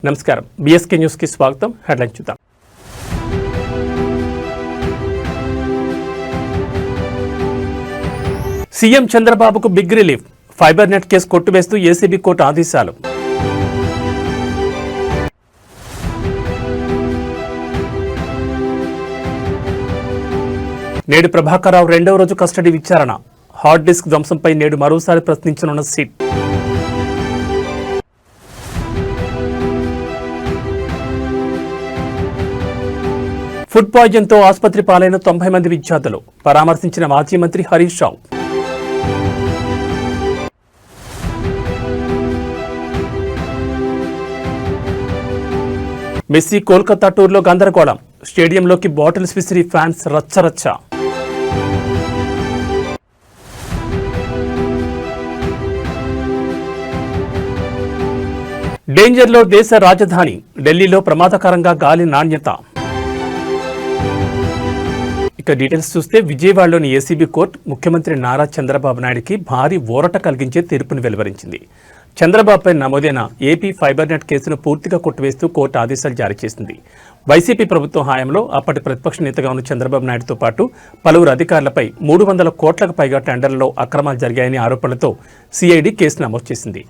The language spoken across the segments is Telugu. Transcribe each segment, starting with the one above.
నమస్కారం బీఎస్కే న్యూస్ కి స్వాగతం. హెడ్లైన్ చూద్దాం. సీఎం చంద్రబాబుకు big relief. Fibre net case కొట్టివేస్తూ ఏసీబీ కోర్టు ఆదేశాలు. నేడు ప్రభాకర్ రావు రెండవ రోజు కస్టడీ విచారణ. హార్డ్ డిస్క్ ధ్వంసంపై నేడు మరోసారి ప్రశ్నించనున్న సిట్. ఫుడ్ పాయిజన్తో ఆసుపత్రి పాలైన 90 మంది విద్యార్థులు. పరామర్శించిన మాజీ మంత్రి హరీష్ రావు. మెస్సీ కోల్కతా టూర్లో గందరగోళం. స్టేడియంలోకి బాటిల్స్ విసిరి ఫ్యాన్స్ రచ్చరచ్చ. డేంజర్లో దేశ రాజధాని. ఢిల్లీలో ప్రమాదకరంగా గాలి నాణ్యత. ఇక డీటెయిల్స్ చూస్తే విజయవాడలోని ఏసీబీ కోర్టు ముఖ్యమంత్రి నారా చంద్రబాబు నాయుడికి భారీ ఊరట కలిగించే తీర్పును వెలువరించింది. చంద్రబాబుపై నమోదైన ఏపీ ఫైబర్ నెట్ కేసును పూర్తిగా కొట్టివేస్తూ కోర్టు ఆదేశాలు జారీ చేసింది. వైసీపీ ప్రభుత్వం హయాంలో అప్పటి ప్రతిపక్ష నేతగా ఉన్న చంద్రబాబు నాయుడుతో పాటు పలువురు అధికారులపై 300 కోట్లకు పైగా టెండర్లలో అక్రమాలు జరిగాయని ఆరోపణలతో సిఐడి కేసు నమోదు చేసింది.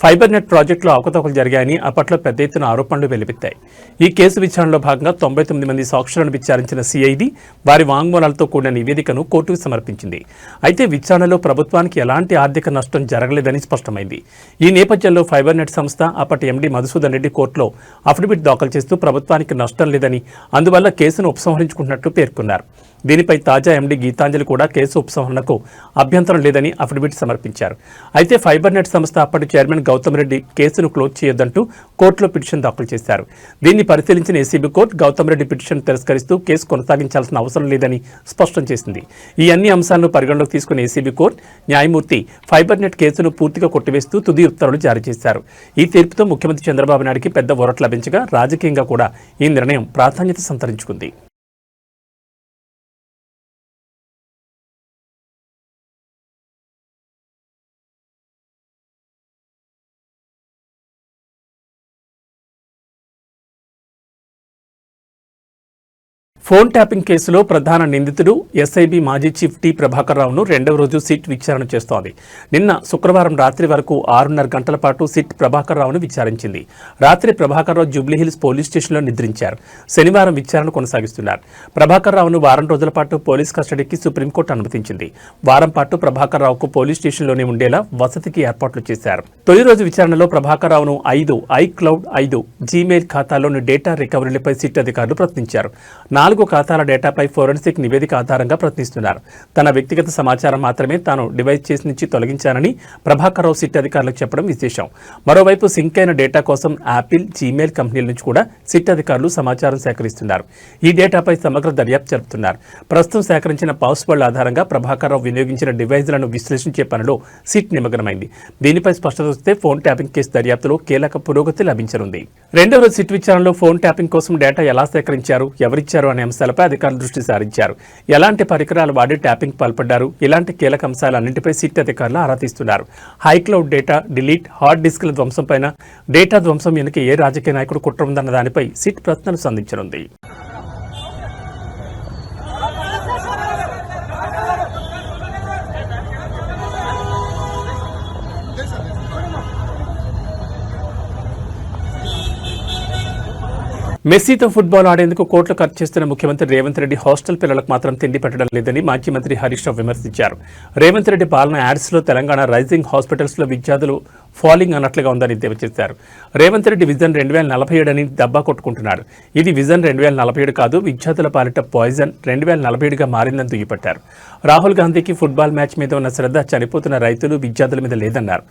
ఫైబర్ నెట్ ప్రాజెక్టులో అవకతవకలు జరిగాయని అప్పట్లో పెద్ద ఎత్తున ఆరోపణలు వెలువెత్తాయి. ఈ కేసు విచారణలో భాగంగా 99 మంది సాక్షులను విచారించిన సిఐడి వారి వాంగ్మూలాలతో కూడిన నివేదికను కోర్టుకు సమర్పించింది. అయితే విచారణలో ప్రభుత్వానికి ఎలాంటి ఆర్థిక నష్టం జరగలేదని స్పష్టమైంది. ఈ నేపథ్యంలో ఫైబర్ నెట్ సంస్థ అప్పటి ఎండీ మధుసూదన్ రెడ్డి కోర్టులో అఫిడవిట్ దాఖలు చేస్తూ ప్రభుత్వానికి నష్టం లేదని, అందువల్ల కేసును ఉపసంహరించుకుంటున్నట్లు పేర్కొన్నారు. దీనిపై తాజా ఎండీ గీతాంజలి కూడా కేసు ఉపసంహరణకు అభ్యంతరం లేదని అఫిడవిట్ సమర్పించారు. అయితే ఫైబర్ నెట్ సంస్థ అప్పటి చైర్మన్ గౌతమ్ రెడ్డి కేసును క్లోజ్ చేయొద్దంటూ కోర్టులో పిటిషన్ దాఖలు చేశారు. దీన్ని పరిశీలించిన ACB court Gautam Reddy petition తిరస్కరిస్తూ కేసు కొనసాగించాల్సిన అవసరం లేదని స్పష్టం చేసింది. ఈ అన్ని అంశాలను పరిగణలోకి తీసుకున్న ఏసీబీ కోర్టు న్యాయమూర్తి ఫైబర్ నెట్ కేసును పూర్తిగా కొట్టివేస్తూ తుది ఉత్తర్వులు జారీ చేశారు. ఈ తీర్పుతో ముఖ్యమంత్రి చంద్రబాబు నాయుడికి పెద్ద ఊరట లభించగా రాజకీయంగా కూడా ఈ నిర్ణయం ప్రాధాన్యత సంతరించుకుంది. ఫోన్ ట్యాపింగ్ కేసులో ప్రధాన నిందితుడు ఎస్ఐబీ మాజీ చీఫ్ టి ప్రభాకర్ రావును రెండవ రోజు సిట్ విచారణ చేస్తోంది. నిన్న శుక్రవారం రాత్రి వరకు 6.5 గంటల పాటు సిట్ ప్రభాకర్ రావును విచారించింది. రాత్రి ప్రభాకర్ రావు జూబ్లీహిల్స్ పోలీస్ స్టేషన్లో నిద్రించారు. శనివారం విచారణ కొనసాగిస్తున్నారు. ప్రభాకర్ రావును వారం రోజుల పాటు పోలీస్ కస్టడీకి సుప్రీంకోర్టు అనుమతించింది. వారం పాటు ప్రభాకర్ రావుకు పోలీస్ స్టేషన్లోనే ఉండేలా వసతికి ఏర్పాట్లు చేశారు. తొలి రోజు విచారణలో ప్రభాకర్ రావును 5 iCloud 5 జీమెయిల్ ఖాతాలోని డేటా రికవరీలపై సిట్ అధికారులు ప్రశ్నించారు. 4 ఖాతాల డేటాపై ఫోరెన్సిక్ నివేదిక ఆధారంగా ప్రశ్నిస్తున్నారు. తన వ్యక్తిగత సమాచారం మాత్రమే తాను డివైస్ చేసి నుంచి తొలగించానని ప్రభాకర్ రావు సిట్ అధికారులకు చెప్పడం విశేషం. మరోవైపు సింక్ అయిన డేటా కోసం యాపిల్, జీమెయిల్ కంపెనీల నుంచి కూడా సిట్ అధికారులు సమాచారం సేకరిస్తున్నారు. ఈ డేటాపై సమగ్ర దర్యాప్తు జరుపుతున్నారు. ప్రస్తుతం సేకరించిన పాస్వర్డ్ ఆధారంగా ప్రభాకర్ రావు వినియోగించిన డివైజ్లను విశ్లేషించే పనిలో సిట్ నిమగ్నమైంది. దీనిపై స్పష్టత వస్తే ఫోన్ ట్యాపింగ్ కేసు దర్యాప్తులో కీలక పురోగతి లభించనుంది. రెండవ రోజు సిట్ విచారణలో ఫోన్ ట్యాపింగ్ కోసం డేటా ఎలా సేకరించారు, ఎవరిచ్చారు అనే అంశాలపై అధికారులు దృష్టి సారించారు. ఎలాంటి పరికరాలు వాడి ట్యాపింగ్ పాల్పడ్డారు, ఇలాంటి కీలక అంశాలన్నింటిపై సిట్ అధికారులు ఆరా తీస్తున్నారు. హైక్లౌడ్ డేటా డిలీట్, హార్డ్ డిస్క్ల ధ్వంసంపైన, డేటా ధ్వంసం వెనుక ఏ రాజకీయ నాయకుడు కుట్ర ఉందన్న దానిపై సిట్ ప్రశ్నలు సంధించనుంది. మెస్సీతో ఫుట్బాల్ ఆడేందుకు కోట్లు ఖర్చు చేస్తున్న ముఖ్యమంత్రి రేవంత్ రెడ్డి హాస్టల్ పిల్లలకు మాత్రం తిండి పెట్టడం లేదని మాజీ మంత్రి హరీష్ రావు విమర్శించారు. రేవంత్ రెడ్డి పాలన యాడ్స్లో తెలంగాణ రైజింగ్ హాస్పిటల్స్లో విద్యార్థులు ఫాలింగ్ అన్నట్లుగా ఉందని ఎద్దేవా చేశారు. రేవంత్ రెడ్డి విజన్ 2047 అని దబ్బా కొట్టుకుంటున్నారు. ఇది విజన్ 2047 కాదు, విద్యార్థుల పాలిట పాయిజన్ 2047గా మారిందని దుయ్యపట్టారు. రాహుల్ గాంధీకి ఫుట్బాల్ మ్యాచ్ మీద ఉన్న శ్రద్ధ చనిపోతున్న రైతులు, విద్యార్థుల మీద లేదన్నారు.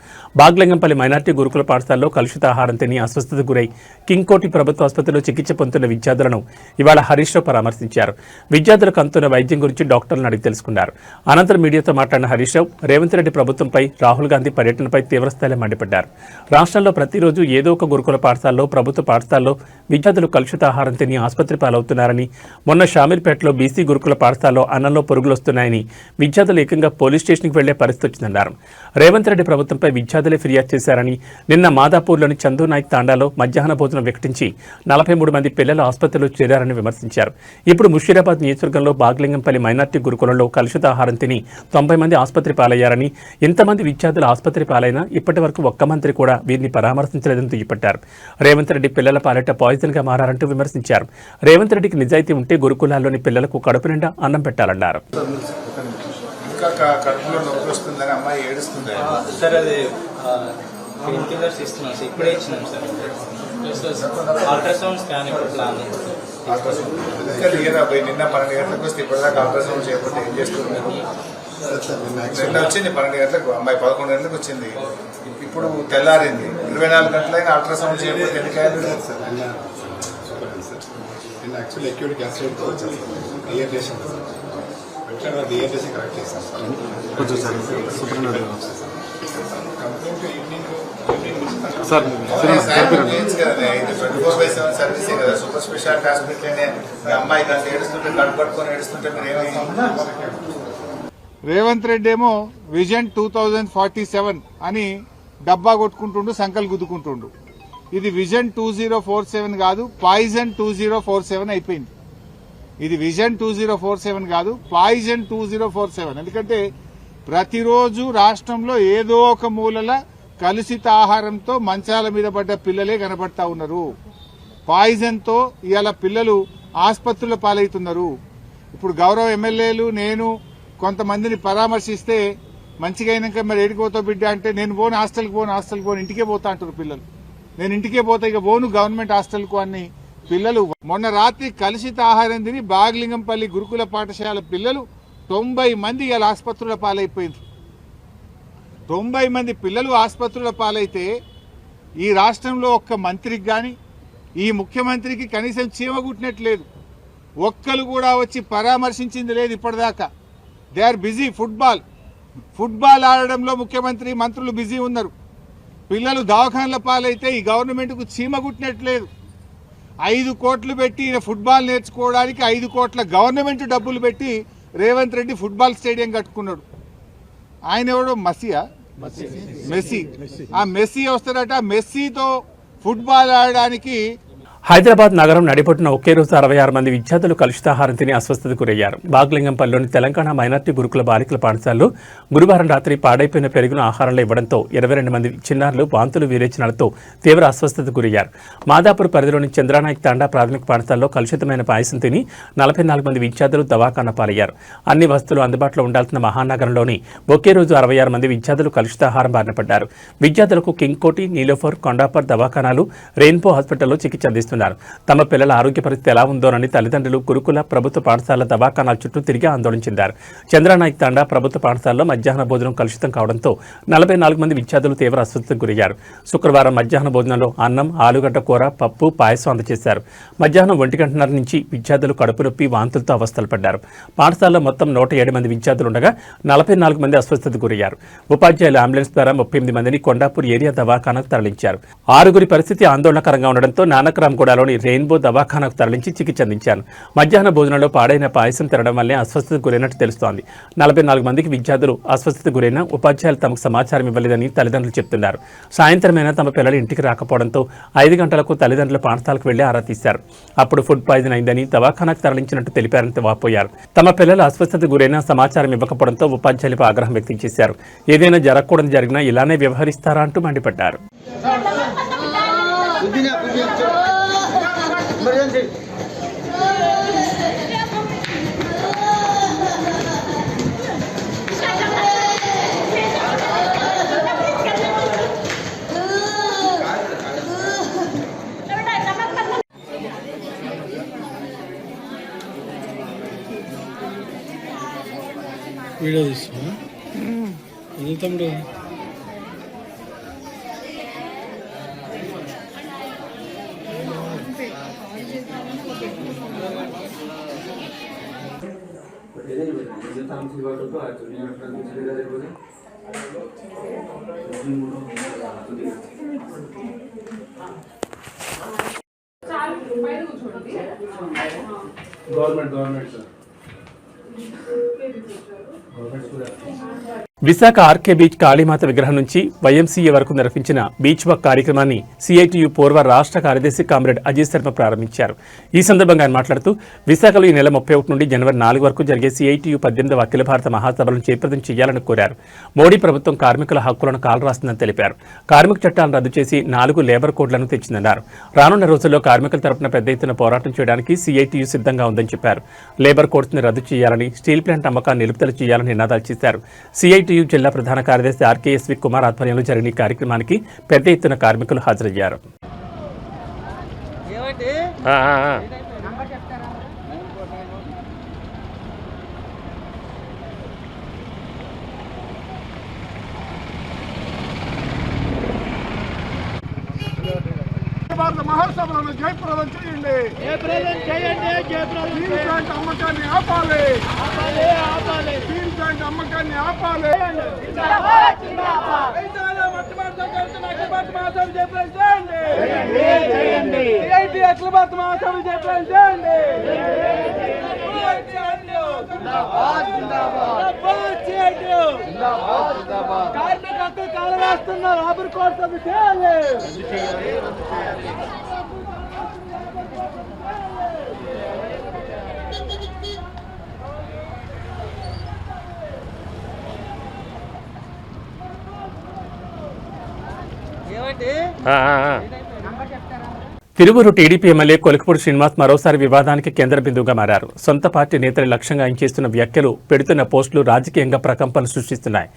బాగ్లింగంపల్లి మైనార్టీ గురుకుల పాఠశాలలో కలుషిత ఆహారం తిని అస్వస్థతకు గురై కింగ్కోటి ప్రభుత్వ ఆసుపత్రిలో చికిత్స పొందుతున్న విద్యార్థులను ఇవాళ హరీష్ రావు పరామర్శించారు. విద్యార్థులకు అందుతున్న వైద్యం గురించి డాక్టర్లను అడిగి తెలుసుకున్నారు. అనంతరం మీడియాతో మాట్లాడిన హరీష్ రావు రేవంత్ రెడ్డి ప్రభుత్వంపై, రాహుల్ గాంధీ పర్యటనపై తీవ్రస్థాయిలో మండిపడ్డారు. రాష్ట్రంలో ప్రతిరోజు ఏదో ఒక గురుకుల పాఠశాలలో, ప్రభుత్వ పాఠశాలలో విద్యార్థులు కలుషితాహారం తిని ఆసుపత్రి పాలవుతున్నారని, మొన్న షామీర్పేటలో బీసీ గురుకుల పాఠశాలలో అన్నంలో పురుగులొస్తున్నాయని విద్యార్థులు ఏకంగా పోలీస్ స్టేషన్కి వెళ్లే పరిస్థితి వచ్చిందన్నారు. రేవంత్ రెడ్డి ప్రభుత్వంపై విద్యార్థులే ఫిర్యాదు చేశారని, నిన్న మాదాపూర్లోని చందు నాయక్ తాండాలో మధ్యాహ్న భోజనం వికటించి 43 మంది పిల్లలు ఆసుపత్రిలో చేరారని విమర్శించారు. ఇప్పుడు ముషీరాబాద్ నియోజకవర్గంలో బాగ్లింగంపల్లి మైనార్టీ గురుకులంలో కలుషితాహారం తిని 90 మంది ఆసుపత్రి పాలయ్యారని, ఇంతమంది విద్యార్థులు ఆసుపత్రి పాలైనా ఇప్పటి వరకు ఒక్క మంత్రి కూడా వీరిని పరామర్శించలేదని దుయ్యపట్టారు. రేవంత్ రెడ్డి పిల్లల పాలిట పాయిజన్ గా మారారంటూ విమర్శించారు. రేవంత్ రెడ్డికి నిజాయితీ ఉంటే గురుకులాల్లోని పిల్లలకు కడుపు నిండా అన్నం పెట్టాలన్నారు. నిన్న 12 గంటలకు వస్తే ఇప్పటిదాకా అల్ట్రాసౌండ్ చేయకపోతే ఏం చేస్తున్నారు? నిన్న వచ్చింది 12 గంటలకు, అమ్మాయి 11 గంటలకు వచ్చింది. ఇప్పుడు తెల్లారింది, 24 గంటలైనా అల్ట్రాసౌండ్ చేయకపోతే ఎందుకైనా సర్వీసే కదా, సూపర్ స్పెషాలిటీ హాస్పిటల్. అమ్మాయి దాంట్లో ఏడుస్తుంటే కడుపు పట్టుకొని ఏడుస్తుంటే రేవంత్ రెడ్డి ఏమో విజన్ 2047 అని డబ్బా కొట్టుకుంటుండు, సంకల్ గుద్దుకుంటుండు. ఇది విజన్ 2047 కాదు, పాయిజన్ 2047 అయిపోయింది. ఇది విజన్ 2047 కాదు, పాయిజన్ 2047. ఎందుకంటే ప్రతిరోజు రాష్ట్రంలో ఏదో ఒక మూలల కలుషిత ఆహారంతో మంచాల మీద పడ్డ పిల్లలే కనబడతా ఉన్నారు. పాయిజన్తో ఇవాళ పిల్లలు ఆసుపత్రుల పాలవుతున్నారు. ఇప్పుడు గౌరవ ఎమ్మెల్యేలు, నేను కొంతమందిని పరామర్శిస్తే మంచిగా అయినాక మరి ఏడిపోతావు బిడ్డ అంటే, నేను పోను హాస్టల్కి పోను ఇంటికే పోతా అంటారు పిల్లలు. నేను ఇంటికే పోతా, ఇక పోను గవర్నమెంట్ హాస్టల్కు అని పిల్లలు. మొన్న రాత్రి కలుషిత ఆహారం తిని బాగ్లింగంపల్లి గురుకుల పాఠశాల పిల్లలు 90 మంది ఇవాళ ఆసుపత్రుల పాలైపోయింది. 90 మంది పిల్లలు ఆసుపత్రుల పాలైతే ఈ రాష్ట్రంలో ఒక్క మంత్రికి కానీ, ఈ ముఖ్యమంత్రికి కనీసం చీమ కుట్టినట్లేదు. ఒక్కరు కూడా వచ్చి పరామర్శించింది లేదు ఇప్పటిదాకా. They are busy. ఫుట్బాల్ ఆడడంలో ముఖ్యమంత్రి, మంత్రులు బిజీ ఉన్నారు. పిల్లలు దవాఖాన్ల పాలైతే ఈ గవర్నమెంట్కు చీమ కుట్టినట్లేదు. 5 కోట్లు పెట్టి ఫుట్బాల్ నేర్చుకోవడానికి 5 కోట్ల గవర్నమెంట్ డబ్బులు పెట్టి రేవంత్ రెడ్డి ఫుట్బాల్ స్టేడియం కట్టుకున్నాడు. ఆయన ఎవడో మెస్సీ. ఆ మెస్సీ వస్తాడట. మెస్సీతో ఫుట్బాల్ ఆడడానికి హైదరాబాద్ నగరం నడిపొట్టున ఒకే రోజు 66 మంది విద్యార్థులు కలుషితాహారం తిని అస్వస్థతకు గురయ్యారు. బాగ్లింగంపల్లిలోని తెలంగాణ మైనార్టీ గురుకుల బాలికల పాఠశాలలో గురువారం రాత్రి పాడైపోయిన పెరుగును ఆహారంలో ఇవ్వడంతో 22 మంది చిన్నారులు వాంతులు విరేచనాలతో తీవ్ర అస్వస్థతకు గురయ్యారు. మాదాపూర్ పరిధిలోని చంద్రనాయక్ తాండా ప్రాథమిక పాఠశాలలో కలుషితమైన పాయసం తిని 44 మంది విద్యార్థులు దవాఖానా పాలయ్యారు. అన్ని వసతులు అందుబాటులో ఉండాల్సిన మహానగరంలోని ఒకే రోజు 66 మంది విద్యార్థులు కలుషితాహారం బారిన పడ్డారు. విద్యార్థులకు కింగ్ కోటి, నీలోఫర్, కొండాపర్ దవాఖానాలు, రెయిన్బో హాస్పిటల్లో చికిత్స అందిస్తున్నారు. తమ పిల్లల ఆరోగ్య పరిస్థితి ఎలా ఉందోనని తల్లిదండ్రులు గురుకుల, ప్రభుత్వ పాఠశాల దవాఖానాల చుట్టూ తిరిగి ఆందోళన చెందారు. చంద్రనాయక్ తాండా ప్రభుత్వ పాఠశాలలో మధ్యాహ్న భోజనం కలుషితం కావడంతో 44 మంది విద్యార్థులు తీవ్ర అస్వస్థతకు గురయ్యారు. శుక్రవారం మధ్యాహ్న భోజనంలో అన్నం, ఆలుగడ్డ కూర, పప్పు, పాయసం అందజేశారు. మధ్యాహ్నం 1:30 నుంచి విద్యార్థులు కడుపు నొప్పి, వాంతులతో అవస్థలు పడ్డారు. పాఠశాలలో మొత్తం 107 మంది విద్యార్థులు ఉండగా 44 మంది అస్వస్థతకు గురయ్యారు. ఉపాధ్యాయులు అంబులెన్స్ ద్వారా 38 మందిని కొండాపూర్ ఏరియా దవాఖానాకు తరలించారు. 6 పరిస్థితి ఆందోళనకరంగా ఉండడంతో నానక్రామ్గూడలోని రెయిన్బో దవాఖానాకు తరలించి చికిత్స అందించారు. మధ్యాహ్న భోజనంలో పాడైన పాయసం తినడం వల్లే అస్వస్థతకు గురైనట్టు తెలుస్తోంది. 44 మందికి విద్యార్థులు అస్వస్థతకు గురైన ఉపాధ్యాయులు తమకు సమాచారం ఇవ్వలేదని తల్లిదండ్రులు చెప్తున్నారు. సాయంత్రమైనా తమ పిల్లలు ఇంటికి రాకపోవడంతో 5 గంటలకు తల్లిదండ్రుల పాఠశాలకు వెళ్లి ఆరా తీశారు. అప్పుడు ఫుడ్ పాయిజన్ అయిందని దవాఖానాకు తరలించినట్టు తెలిపారని వాపోయారు. తమ పిల్లలు అస్వస్థతకు గురైన సమాచారం ఇవ్వకపోవడంతో ఉపాధ్యాయులపై ఆగ్రహం వ్యక్తం చేశారు. ఏదైనా జరగకూడదు జరిగినా ఇలానే వ్యవహరిస్తారా అంటూ మండిపడ్డారు. వీడియో తీస్తున్నా ఇది తమ్ముడు. విశాఖ ఆర్కే బీచ్ కాళీమాత విగ్రహం నుంచి వైఎంసీఏ వరకు నిర్వహించిన బీచ్ వాక్ కార్యక్రమాన్ని సిఐటియు పూర్వ రాష్ట్ర కార్యదర్శి కామ్రేడ్ అజయ్ శర్మ ప్రారంభించారు. ఈ సందర్భంగా ఆయన మాట్లాడుతూ విశాఖలో ఈ నెల 31 నుండి జనవరి 4 వరకు జరిగే సిఐటియు 18వ అఖిల భారత మహాసభలను జయప్రదం చేయాలని కోరారు. మోడీ ప్రభుత్వం కార్మికుల హక్కులను కాలరాస్తుందని తెలిపారు. కార్మిక చట్టాలను రద్దు చేసి 4 లేబర్ కోడ్లను తెచ్చిందన్నారు. రానున్న రోజుల్లో కార్మికుల తరపున పెద్ద ఎత్తున పోరాటం చేయడానికి సిఐటియు సిద్ధంగా ఉందని చెప్పారు. లేబర్ కోడ్స్ ని రద్దు చేయాలని, స్టీల్ ప్లాంట్ అమ్మకాన్ని నిలుపుదల చేయాలని నినాదాలు చేశారు. సిఐటియు జిల్లా ప్రధాన కార్యదర్శి ఆర్కేఎస్వి కుమార్ ఆధ్వర్యంలో జరిగిన ఈ కార్యక్రమానికి పెద్ద ఎత్తున కార్మికులు హాజరయ్యారు. భారత మహాసభలను జయప్రదం చేయండి. స్టీల్ ప్లాంట్ అమ్మకాన్ని ఆపాలి. స్టీల్ ప్లాంట్ అమ్మకాన్ని ఆపాలి. అఖిల భారత మహాసభ జయప్రదం చేయండి. కార్మిక హక్కు కాలరాస్తున్న లేబర్ కోడ్స్ రద్దు చేయాలి. తిరువూరు టీడీపీ ఎమ్మెల్యే కొలికపూడి శ్రీనివాస్ మరోసారి వివాదానికి కేంద్ర బిందువుగా మారారు. సొంత పార్టీ నేతలు లక్ష్యంగా ఆయన చేస్తున్న వ్యాఖ్యలు, పెడుతున్న పోస్టులు రాజకీయంగా ప్రకంపనలు సృష్టిస్తున్నాయి.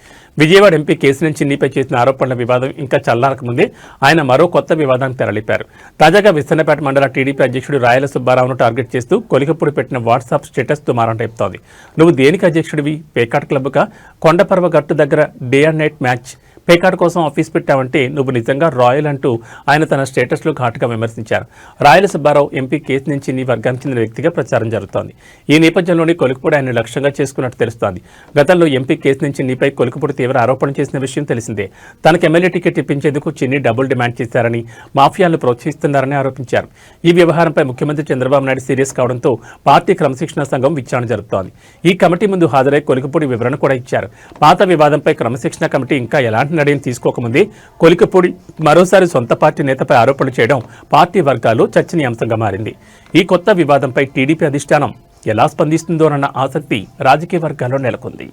విజయవాడ ఎంపీ కేశినేని చిన్నిపై చేసిన ఆరోపణల వివాదం ఇంకా చల్లారకముందే ఆయన మరో కొత్త వివాదానికి తెరలేపారు. తాజాగా విస్తన్నపేట మండల టీడీపీ అధ్యక్షుడు రాయల సుబ్బారావును టార్గెట్ చేస్తూ కొలికపూడి పెట్టిన వాట్సాప్ స్టేటస్ దుమారం రేపుతోంది. నువ్వు దేనికి అధ్యక్షుడివి? పేకాట్ క్లబ్గా కొండపర్వ గట్టు దగ్గర డే అండ్ నైట్ మ్యాచ్ పేకాట్ కోసం ఆఫీస్ పెట్టావంటే నువ్వు నిజంగా రాయల్ అంటూ ఆయన తన స్టేటస్లో ఘాటుగా విమర్శించారు. రాయల సుబ్బారావు ఎంపీ కేశినేని చిన్ని వర్గానికి చెందిన వ్యక్తిగా ప్రచారం జరుగుతోంది. ఈ నేపథ్యంలోనే కొలికపూడి ఆయన లక్ష్యంగా చేసుకున్నట్టు తెలుస్తోంది. గతంలో ఎంపీ కేశినేని చిన్నిపై కొలికపూడి తీవ్ర ఆరోపణలు చేసిన విషయం తెలిసిందే. తనకు ఎమ్మెల్యే టికెట్ ఇప్పించేందుకు చిన్ని డబ్బులు డిమాండ్ చేశారని, మాఫియాలను ప్రోత్సహిస్తున్నారని ఆరోపించారు. ఈ వ్యవహారంపై ముఖ్యమంత్రి చంద్రబాబు నాయుడు సీరియస్ కావడంతో పార్టీ క్రమశిక్షణ సంఘం విచారణ జరుపుతోంది. ఈ కమిటీ ముందు హాజరై కొలికపూడి వివరణ కూడా ఇచ్చారు. పాత వివాదంపై క్రమశిక్షణ కమిటీ ఇంకా ఎలాంటి నిర్ణయం తీసుకోకముందే కొలికపూడి మరోసారి సొంత పార్టీ నేతపై ఆరోపణలు చేయడం పార్టీ వర్గాల్లో చర్చనీయాంశంగా మారింది. ఈ కొత్త వివాదంపై టీడీపీ అధిష్టానం ఎలా స్పందిస్తుందోనన్న ఆసక్తి రాజకీయ వర్గాల్లో నెలకొంది.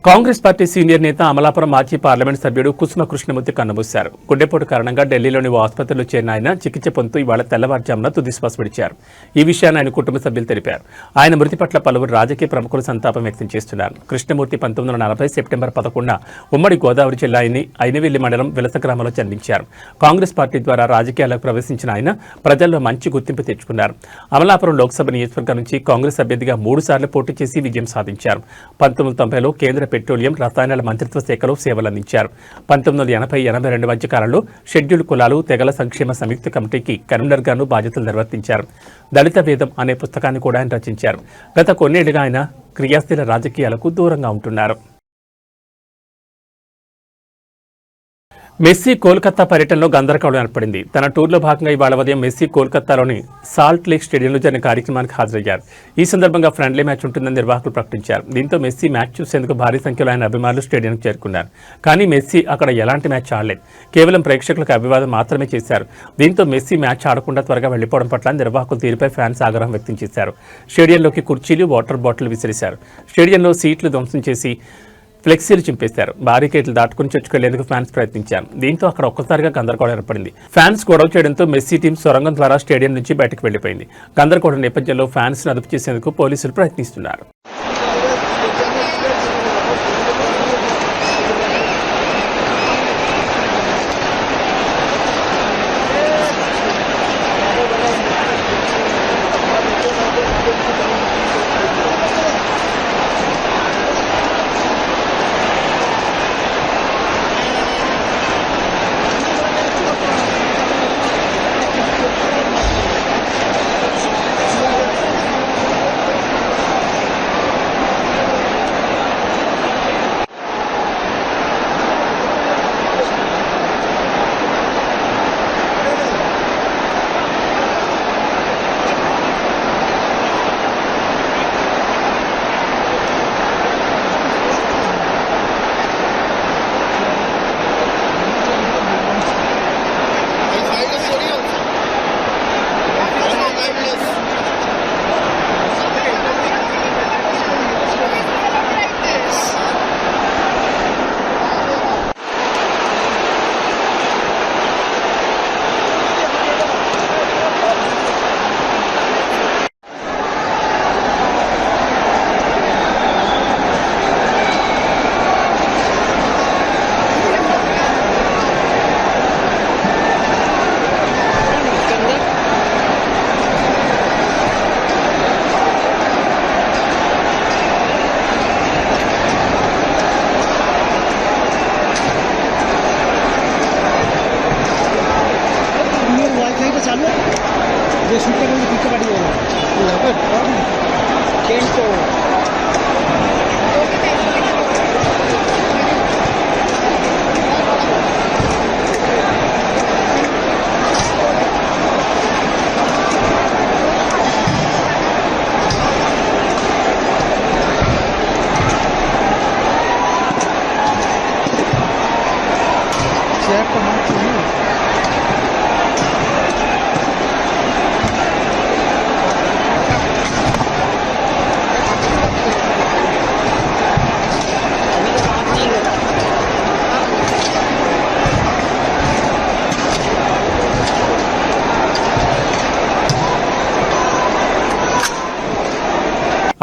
కాంగ్రెస్ పార్టీ సీనియర్ నేత అమలాపురం మాజీ పార్లమెంట్ సభ్యుడు కుసుమ కృష్ణమూర్తి కన్నుమూశారు. గుండెపోటు కారణంగా ఢిల్లీలోని ఓ ఆసుపత్రిలో చేరిన ఆయన చికిత్స పొందుతూ ఇవాళ తెల్లవారుజామున తుదిశ్వాస విడిచారు. ఈ విషయాన్ని ఆయన కుటుంబ సభ్యులు తెలిపారు. ఆయన మృతి పట్ల పలువురు రాజకీయ ప్రముఖులు సంతాపం వ్యక్తం చేస్తున్నారు. కృష్ణమూర్తి 1940 సెప్టెంబర్ 11న ఉమ్మడి గోదావరి జిల్లా ఐనవిల్లి మండలం విలస గ్రామంలో జన్మించారు. కాంగ్రెస్ పార్టీ ద్వారా రాజకీయాలకు ప్రవేశించిన ఆయన ప్రజల్లో మంచి గుర్తింపు తెచ్చుకున్నారు. అమలాపురం లోక్సభ నియోజకవర్గం నుంచి కాంగ్రెస్ అభ్యర్థిగా 3 సార్లు పోటీ చేసి విజయం సాధించారు. 1990లో కేంద్ర పెట్రోలియం రసాయనాల మంత్రిత్వ శాఖలో సేవలందించారు. 1980-82 మధ్య కాలంలో షెడ్యూల్ కులాలు తెగల సంక్షేమ సంయుక్త కమిటీకి కన్వీనర్ గాను బాధ్యతలు నిర్వర్తించారు. దళిత వేదం అనే పుస్తకాన్ని కూడా ఆయన రచించారు. గత కొన్నేళ్లుగా ఆయన క్రియాశీల రాజకీయాలకు దూరంగా ఉంటున్నారు. మెస్సీ కోల్కతా పర్యటనలో గందరగోళం ఏర్పడింది. తన టూర్లో భాగంగా ఇవాళ ఉదయం మెస్సీ కోల్కతాలోని సాల్ట్ లేక్ స్టేడియంలో జరిగిన కార్యక్రమానికి హాజరయ్యారు. ఈ సందర్భంగా ఫ్రెండ్లీ మ్యాచ్ ఉంటుందని నిర్వాహకులు ప్రకటించారు. దీంతో మెస్సీ మ్యాచ్ చూసేందుకు భారీ సంఖ్యలో ఆయన అభిమానులు స్టేడియంకు చేరుకున్నారు. కానీ మెస్సీ అక్కడ ఎలాంటి మ్యాచ్ ఆడలేదు. కేవలం ప్రేక్షకులకు అభివాదం మాత్రమే చేశారు. దీంతో మెస్సీ మ్యాచ్ ఆడకుండా త్వరగా వెళ్లిపోవడం పట్ల నిర్వాహకుల తీరుపై ఫ్యాన్స్ ఆగ్రహం వ్యక్తం చేశారు. స్టేడియంలోకి కుర్చీలు, వాటర్ బాటిల్ విసిరేశారు. స్టేడియంలో సీట్లు ధ్వంసం చేసి ఫ్లెక్సీలు చింపేశారు. బారికేట్లు దాటుకుని చొచ్చుకెళ్లేందుకు ఫ్యాన్స్ ప్రయత్నించారు. దీంతో అక్కడ ఒక్కసారిగా గందరగోళం ఏర్పడింది. ఫ్యాన్స్ గొడవ చేయడంతో మెస్సీ టీం సొరంగం ద్వారా స్టేడియం నుంచి బయటకు వెళ్లిపోయింది. గందరగోళం నేపథ్యంలో ఫ్యాన్స్ ను అదుపు చేసేందుకు పోలీసులు ప్రయత్నిస్తున్నారు.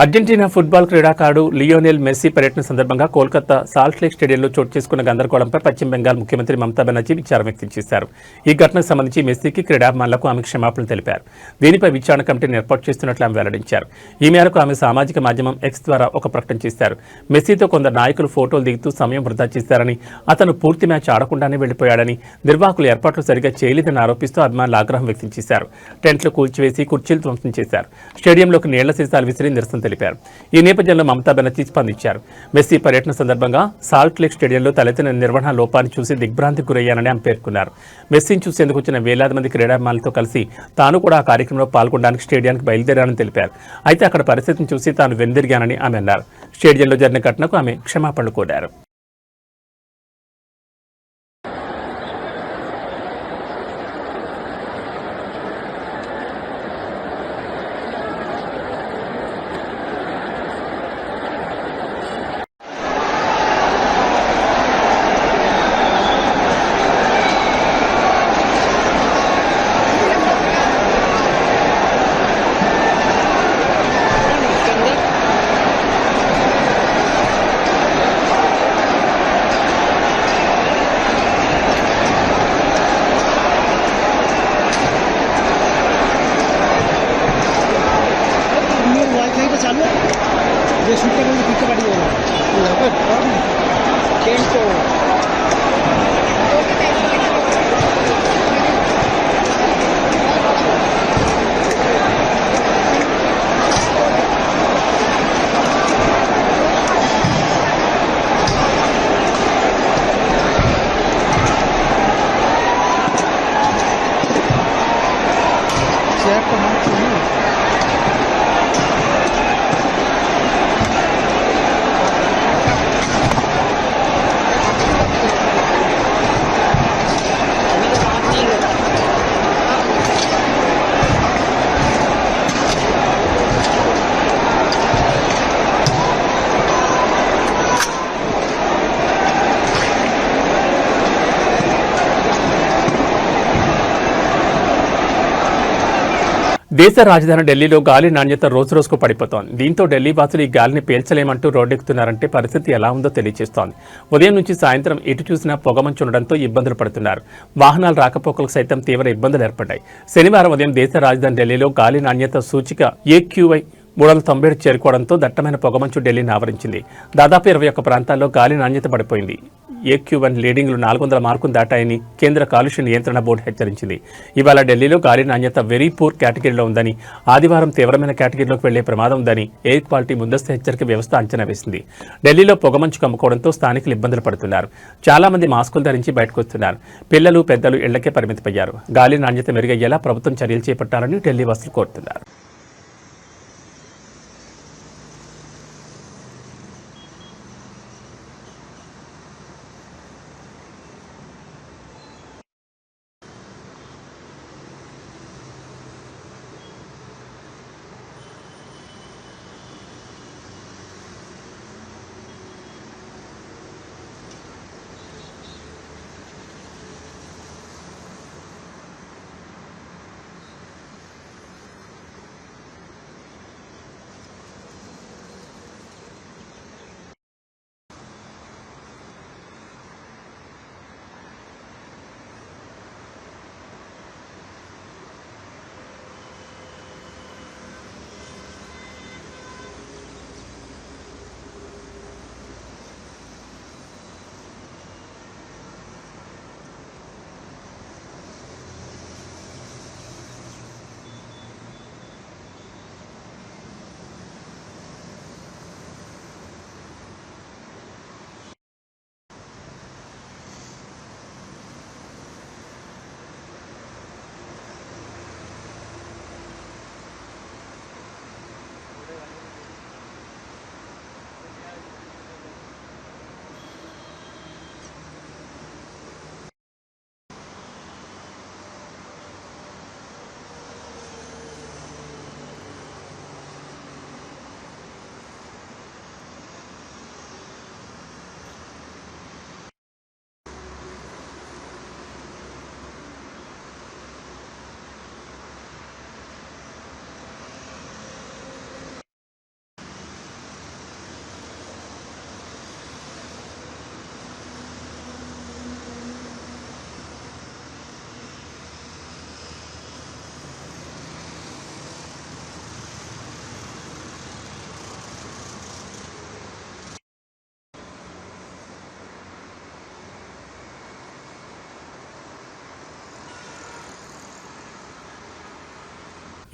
అర్జెంటీనా ఫుట్బాల్ క్రీడాకారుడు లియోనెల్ మెస్సీ పర్యటన సందర్భంగా కోల్కతా సాల్ట్ లేక్ స్టేడియంలో చోటు చేసుకున్న గందరగోళంపై పశ్చిమ బెంగాల్ ముఖ్యమంత్రి మమతా బెనర్జీ విచారం వ్యక్తం చేశారు. ఈ ఘటనకు సంబంధించి మెస్సీకి క్రీడాభిమానులకు ఆమె క్షమాపణలు తెలిపారు. దీనిపై విచారణ కమిటీని ఏర్పాటు చేస్తున్నట్లు ఆమె వెల్లడించారు. ఈ మేరకు ఆమె సామాజిక మాధ్యమం ఎక్స్ ద్వారా ఒక ప్రకటన చేశారు. మెస్సీతో కొందరు నాయకులు ఫోటోలు దిగుతూ సమయం వృధా చేశారని, అతను పూర్తి మ్యాచ్ ఆడకుండానే వెళ్లిపోయాడని, నిర్వాహకులు ఏర్పాట్లు సరిగా చేయలేదని ఆరోపిస్తూ అభిమానులు ఆగ్రహం వ్యక్తం చేశారు. టెంట్లు కూల్చివేసి కుర్చీలు ధ్వంసం చేశారు. స్టేడియంలోకి నీళ్ల సీసాలు విసిరి నిరసన తెలిపారు. ఈ నేపథ్యంలో మమతా బెనర్జీ స్పందించారు. మెస్సీ పర్యటన సందర్భంగా సాల్ట్ లేక్ స్టేడియంలో తలెత్తిన నిర్వహణ లోపాన్ని చూసి దిగ్భ్రాంతికి గురయ్యానని ఆమె పేర్కొన్నారు. మెస్సీని చూసేందుకు వచ్చిన వేలాది మంది క్రీడాభిమానులతో కలిసి తాను కూడా ఆ కార్యక్రమంలో పాల్గొనడానికి స్టేడియానికి బయలుదేరానని తెలిపారు. అయితే అక్కడ పరిస్థితిని చూసి తాను వెనుదిరిగానని ఆమె అన్నారు. స్టేడియంలో జరిగిన ఘటనకు ఆమె క్షమాపణలు కోరారు. దేశ రాజధాని ఢిల్లీలో గాలి నాణ్యత రోజురోజుకు పడిపోతోంది. దీంతో ఢిల్లీ వాసులు ఈ గాలిని పీల్చలేమంటూ రోడ్డెక్కుతున్నారంటే పరిస్థితి ఎలా ఉందో తెలియజేస్తోంది. ఉదయం నుంచి సాయంత్రం ఎటు చూసినా పొగమంచు ఉండడంతో ఇబ్బందులు పడుతున్నారు. వాహనాల రాకపోకలకు సైతం తీవ్ర ఇబ్బందులు ఏర్పడ్డాయి. శనివారం ఉదయం దేశ రాజధాని ఢిల్లీలో గాలి నాణ్యత సూచిక AQI 397 చేరుకోవడంతో దట్టమైన పొగమంచు ఢిల్లీని ఆవరించింది. దాదాపు 21 ప్రాంతాల్లో గాలి నాణ్యత పడిపోయింది. AQI రీడింగ్లు 400 మార్కులు దాటాయని కేంద్ర కాలుష్య నియంత్రణ బోర్డు హెచ్చరించింది. ఇవాళ ఢిల్లీలో గాలి నాణ్యత వెరీ పూర్ కేటగిరీలో ఉందని, ఆదివారం తీవ్రమైన కేటగిరీలోకి వెళ్లే ప్రమాదం ఉందని ఎయిర్ క్వాలిటీ ముందస్తు హెచ్చరిక వ్యవస్థ అంచనా వేసింది. ఢిల్లీలో పొగమంచు కమ్ముకోవడంతో స్థానికులు ఇబ్బందులు పడుతున్నారు. చాలా మంది మాస్కులు ధరించి బయటకు వస్తున్నారు. పిల్లలు, పెద్దలు ఇళ్లకే పరిమితమయ్యారు. గాలి నాణ్యత మెరుగయ్యేలా ప్రభుత్వం చర్యలు చేపట్టాలని ఢిల్లీ వాసులు కోరుతున్నారు.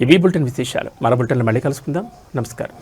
ఇవి బులెటిన్ విశేషాలు. మరో బులెటిన్లో మళ్ళీ కలుసుకుందాం. నమస్కారం.